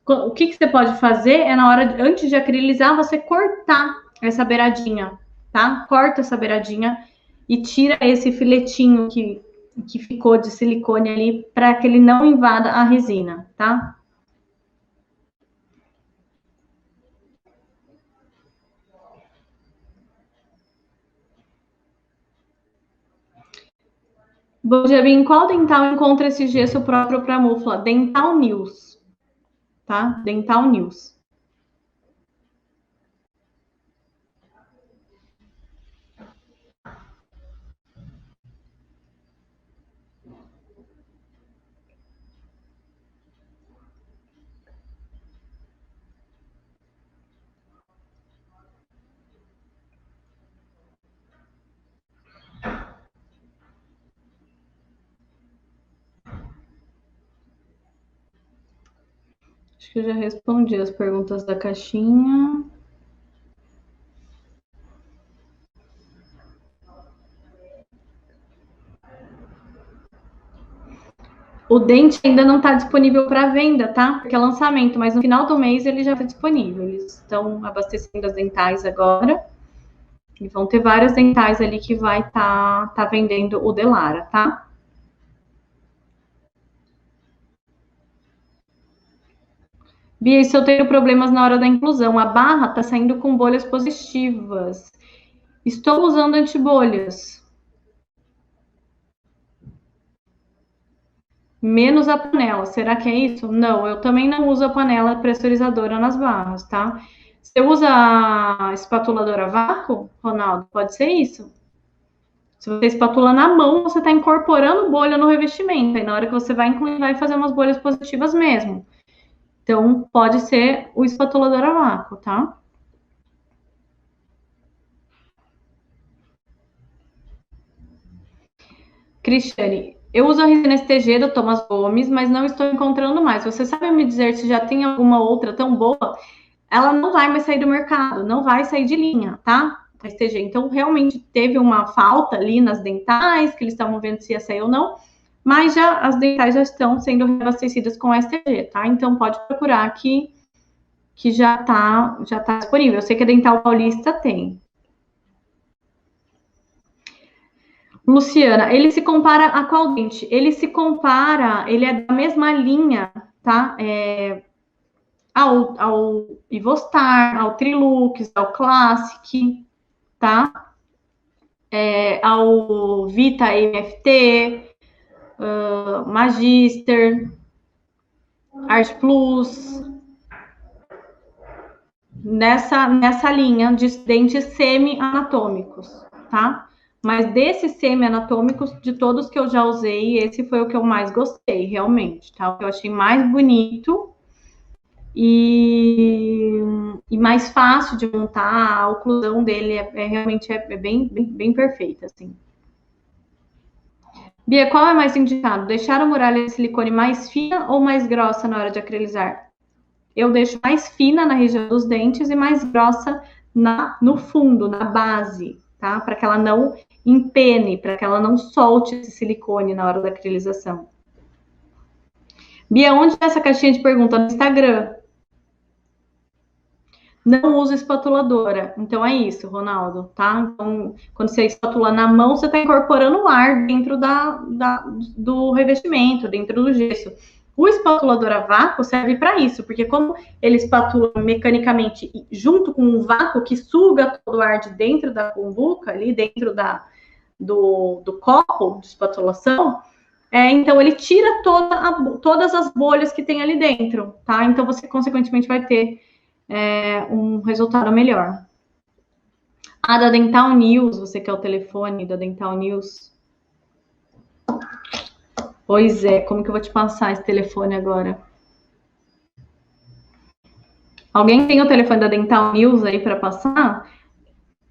O que você pode fazer é, na hora, antes de acrilizar, você cortar essa beiradinha, tá? Corta essa beiradinha e tira esse filetinho que ficou de silicone ali para que ele não invada a resina, tá? Bom dia, Bim. Qual dental encontra esse gesso próprio para mufla? Dental News, tá? Dental News. Acho que eu já respondi as perguntas da caixinha. O dente ainda não está disponível para venda, tá? Porque é lançamento, mas no final do mês ele já está disponível. Eles estão abastecendo as dentais agora. E vão ter várias dentais ali que vai tá vendendo o Delara, tá? Bia, se eu tenho problemas na hora da inclusão, a barra tá saindo com bolhas positivas. Estou usando antibolhas. Menos a panela. Será que é isso? Não, eu também não uso a panela pressurizadora nas barras, tá? Você usa a espatuladora a vácuo, Ronaldo? Pode ser isso? Se você espatula na mão, você está incorporando bolha no revestimento. Aí na hora que você vai incluir, vai fazer umas bolhas positivas mesmo. Então, pode ser o espatulador a vácuo, tá? Cristiane, eu uso a resina STG do Thomas Gomes, mas não estou encontrando mais. Você sabe me dizer se já tem alguma outra tão boa? Ela não vai mais sair do mercado, não vai sair de linha, tá? A STG. Então, realmente teve uma falta ali nas dentais, que eles estavam vendo se ia sair ou não, mas já as dentais já estão sendo reabastecidas com a STG, tá? Então, pode procurar que já tá disponível. Eu sei que a Dental Paulista tem. Luciana, ele se compara a qual dente? Ele se compara, ele é da mesma linha, tá? Ao Ivostar, ao Trilux, ao Classic, tá? Ao Vita MFT, Magister, Art Plus, nessa linha de dentes semi-anatômicos, tá? Mas desses semi-anatômicos, de todos que eu já usei, esse foi o que eu mais gostei, realmente, tá? O que eu achei mais bonito e e mais fácil de montar, a oclusão dele realmente bem perfeita, assim. Bia, qual é mais indicado? Deixar a muralha de silicone mais fina ou mais grossa na hora de acrylizar? Eu deixo mais fina na região dos dentes e mais grossa no fundo, na base, tá? Para que ela não empene, para que ela não solte esse silicone na hora da acrilização. Bia, onde é essa caixinha de pergunta? No Instagram. Não uso espatuladora. Então é isso, Ronaldo, tá? Então, quando você espatula na mão, você está incorporando o ar dentro do revestimento, dentro do gesso. O espatulador a vácuo serve para isso, porque como ele espatula mecanicamente junto com um vácuo que suga todo o ar de dentro da cumbuca, ali dentro do copo de espatulação, então ele tira todas as bolhas que tem ali dentro, tá? Então você, consequentemente, vai ter um resultado melhor. Da Dental News, você quer o telefone da Dental News? Pois é, como que eu vou te passar esse telefone agora? Alguém tem o telefone da Dental News aí para passar?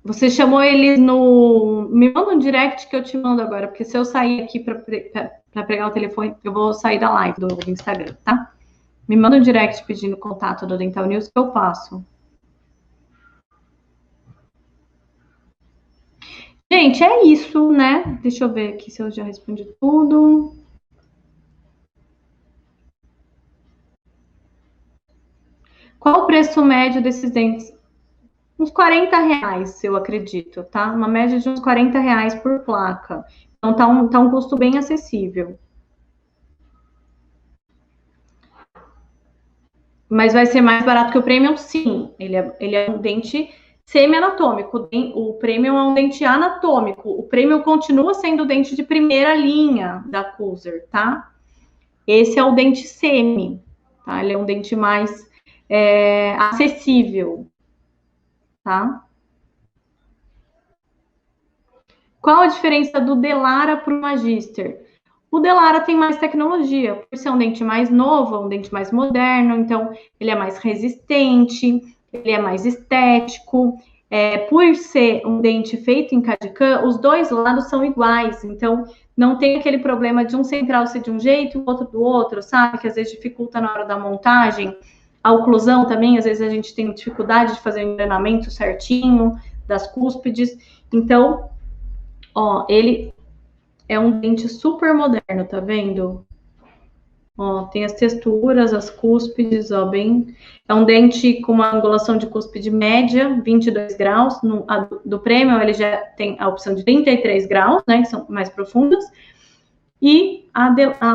Você chamou eles no... Me manda um direct que eu te mando agora, porque se eu sair aqui para pegar o telefone, eu vou sair da live do Instagram, tá? Me manda um direct pedindo contato da Dental News que eu passo. Gente, é isso, né? Deixa eu ver aqui se eu já respondi tudo. Qual o preço médio desses dentes? Uns R$40, eu acredito, tá? Uma média de uns R$40 por placa. Então tá um custo bem acessível. Mas vai ser mais barato que o Premium, sim. Ele é um dente semi-anatômico. O Premium é um dente anatômico. O Premium continua sendo o dente de primeira linha da Cooser, tá? Esse é o dente semi, tá? Ele é um dente mais acessível, tá? Qual a diferença do Delara para o Magister? O Delara tem mais tecnologia, por ser um dente mais novo, um dente mais moderno, então ele é mais resistente, ele é mais estético. Por ser um dente feito em Cadican, os dois lados são iguais, então não tem aquele problema de um central ser de um jeito e o outro do outro, sabe? Que às vezes dificulta na hora da montagem. A oclusão também, às vezes a gente tem dificuldade de fazer o engrenamento certinho das cúspides. Então, ele é um dente super moderno, tá vendo? Tem as texturas, as cúspides, é um dente com uma angulação de cúspide média, 22 graus. Do Premium, ele já tem a opção de 33 graus, né? Que são mais profundas. E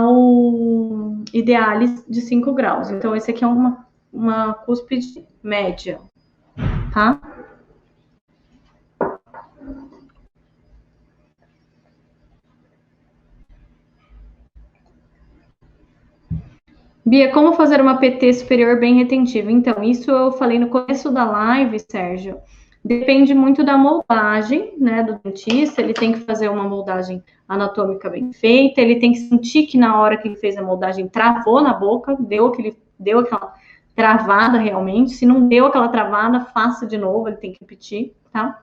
o Idealis de 5 graus. Então, esse aqui é uma cúspide média, tá? Bia, como fazer uma PT superior bem retentiva? Então, isso eu falei no começo da live, Sérgio. Depende muito da moldagem, né, do dentista. Ele tem que fazer uma moldagem anatômica bem feita. Ele tem que sentir que na hora que ele fez a moldagem travou na boca, deu aquela travada realmente. Se não deu aquela travada, faça de novo. Ele tem que repetir, tá?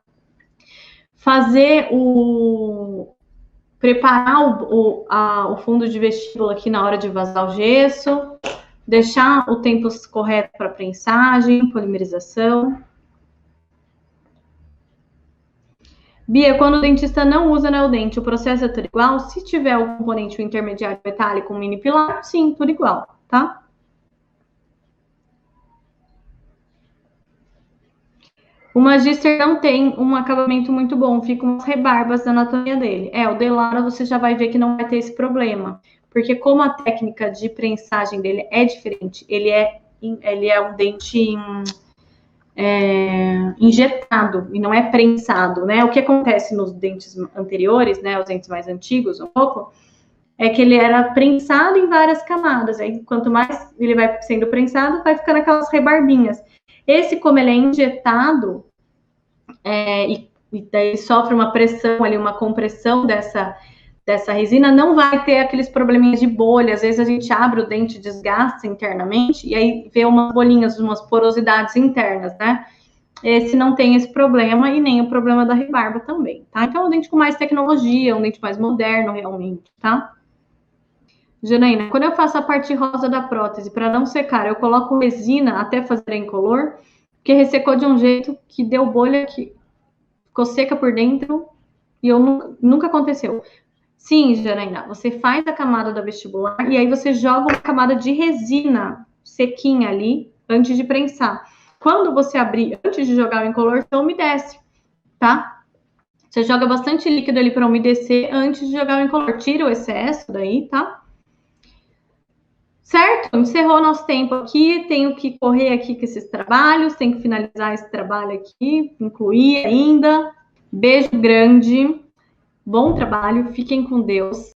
Preparar o fundo de vestíbulo aqui na hora de vazar o gesso, deixar o tempo correto para prensagem, polimerização. Bia, quando o dentista não usa neodente, o processo é tudo igual? Se tiver o componente intermediário metálico, um mini pilar, sim, tudo igual, tá? O Magister não tem um acabamento muito bom, ficam umas rebarbas da anatomia dele. O Delara você já vai ver que não vai ter esse problema, porque como a técnica de prensagem dele é diferente, ele é um dente injetado e não é prensado, né? O que acontece nos dentes anteriores, né, os dentes mais antigos, um pouco, é que ele era prensado em várias camadas. Aí, quanto mais ele vai sendo prensado, vai ficando aquelas rebarbinhas. Esse, como ele é injetado, e daí sofre uma pressão ali, uma compressão dessa resina, não vai ter aqueles probleminhas de bolha. Às vezes a gente abre o dente, desgasta internamente, e aí vê umas bolinhas, umas porosidades internas, né? Esse não tem esse problema e nem o problema da rebarba também, tá? Então, é um dente com mais tecnologia, um dente mais moderno, realmente, tá? Janaína, quando eu faço a parte rosa da prótese, para não secar, eu coloco resina até fazer a incolor, porque ressecou de um jeito que deu bolha, que ficou seca por dentro, e eu nunca aconteceu. Sim, Janaína, você faz a camada da vestibular e aí você joga uma camada de resina sequinha ali antes de prensar. Quando você abrir, antes de jogar o incolor, você umedece, tá? Você joga bastante líquido ali para umedecer antes de jogar o incolor. Tira o excesso daí, tá? Certo? Encerrou nosso tempo aqui. Tenho que correr aqui com esses trabalhos, tenho que finalizar esse trabalho aqui, incluir ainda. Beijo grande. Bom trabalho, fiquem com Deus.